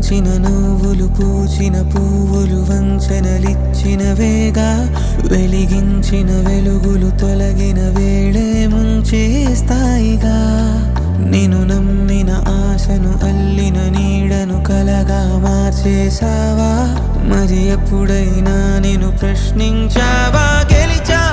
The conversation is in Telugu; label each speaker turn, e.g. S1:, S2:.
S1: నవ్వించిన నవ్వులు పూచిన పువ్వులు వంచనలిచ్చిన వేగా వెలిగించిన వెలుగులు తొలగిన వేళే ముంచేస్తాయిగా నేను నమ్మిన ఆశను అల్లిన నీడను కలగా మార్చేసావా మరి ఎప్పుడైనా నేను ప్రశ్నించావా గెలిచా